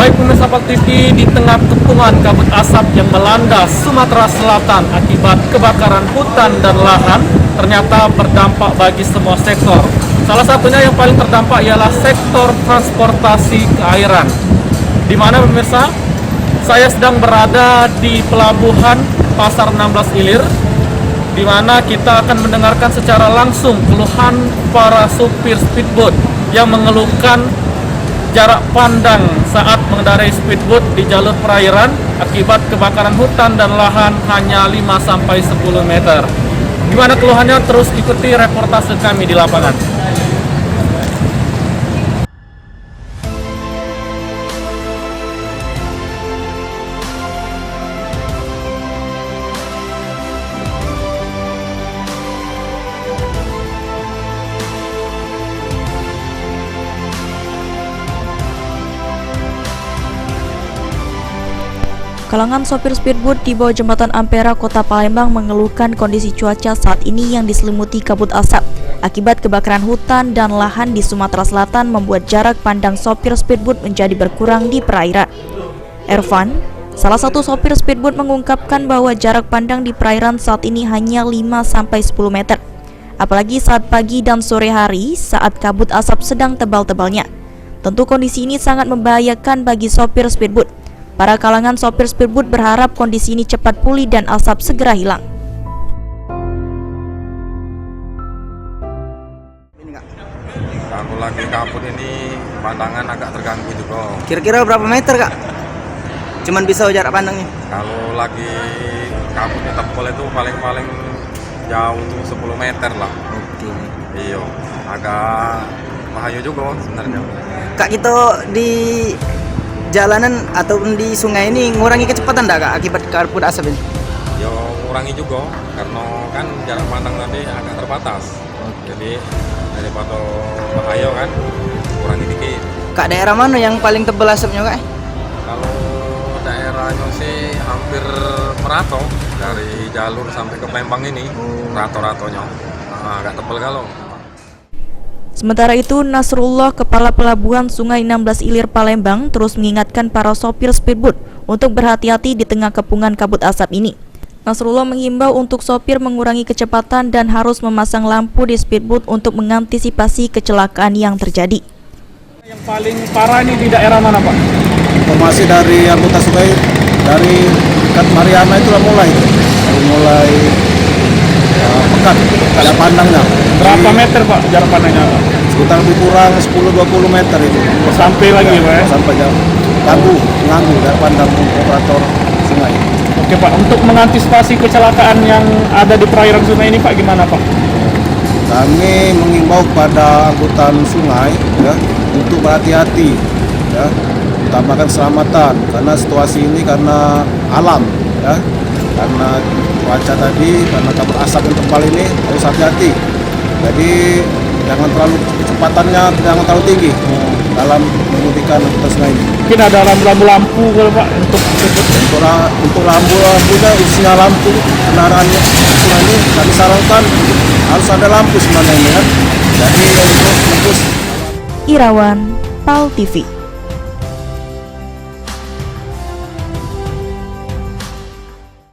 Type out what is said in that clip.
Baik pemirsa Pal TV, di tengah kepungan kabut asap yang melanda Sumatera Selatan akibat kebakaran hutan dan lahan ternyata berdampak bagi semua sektor. Salah satunya yang paling terdampak ialah sektor transportasi keairan. Di mana pemirsa, saya sedang berada di pelabuhan Pasar 16 Ilir, di mana kita akan mendengarkan secara langsung keluhan para supir speedboat yang mengeluhkan jarak pandang saat mengendarai speedboat di jalur perairan akibat kebakaran hutan dan lahan hanya 5-10 meter. Gimana keluhannya? Terus ikuti reportase kami di lapangan. Kalangan sopir speedboat di bawah jembatan Ampera, Kota Palembang mengeluhkan kondisi cuaca saat ini yang diselimuti kabut asap. Akibat kebakaran hutan dan lahan di Sumatera Selatan membuat jarak pandang sopir speedboat menjadi berkurang di perairan. Ervan, salah satu sopir speedboat, mengungkapkan bahwa jarak pandang di perairan saat ini hanya 5-10 meter. Apalagi saat pagi dan sore hari saat kabut asap sedang tebal-tebalnya. Tentu kondisi ini sangat membahayakan bagi sopir speedboat. Para kalangan sopir speedboat berharap kondisi ini cepat pulih dan asap segera hilang. Kalau lagi kabut ini pandangan agak terganggu juga. Kira-kira berapa meter, Kak? Cuman bisa jarak pandangnya? Kalau lagi kabutnya tebal itu paling-paling jauh tuh 10 meter lah. Oke. Iya, agak bahaya juga sebenarnya. Kak, kita di jalanan ataupun di sungai ini ngurangi kecepatan enggak, Kak, akibat kabut asap ini? Yo kurangi juga karena kan jarak pandang tadi agak terbatas. Jadi daripada bahaya kan kurangi dikit. Kak, daerah mana yang paling tebal asapnya, Kak? Kalau daerahnya sih hampir merata dari jalur sampai ke Palembang ini, rata-ratanya agak tebal kalau. Sementara itu, Nasrullah, Kepala Pelabuhan Sungai 16 Ilir Palembang, terus mengingatkan para sopir speedboat untuk berhati-hati di tengah kepungan kabut asap ini. Nasrullah menghimbau untuk sopir mengurangi kecepatan dan harus memasang lampu di speedboat untuk mengantisipasi kecelakaan yang terjadi. Yang paling parah ini di daerah mana, Pak? Informasi dari anggota sungai dari dekat Mariana itu mulai pekat jarak pandangnya. Berapa meter, Pak, jarak pandangnya, Pak? Sekitar lebih kurang 10-20 meter itu. Sampai lagi, Pak, ya? Sampai jauh. Ganggu jarak pandang operator sungai. Oke, Pak, untuk mengantisipasi kecelakaan yang ada di perairan sungai ini, Pak, gimana, Pak? Kami mengimbau kepada angkutan sungai ya untuk berhati-hati ya, utamakan keselamatan karena situasi ini karena alam ya. Karena cuaca tadi, karena kabut asap yang tebal ini harus hati-hati. Jadi jangan terlalu kecepatannya, jangan terlalu tinggi dalam mengemudikan angkutan sungai ini. Mungkin ada lampu-lampu kalau, Pak, Untuk lampunya isinya lampu kendaraannya sungai ini kami sarankan harus ada lampu sebenarnya ini kan. Jadi untuk fokus. Irawan, Pal TV.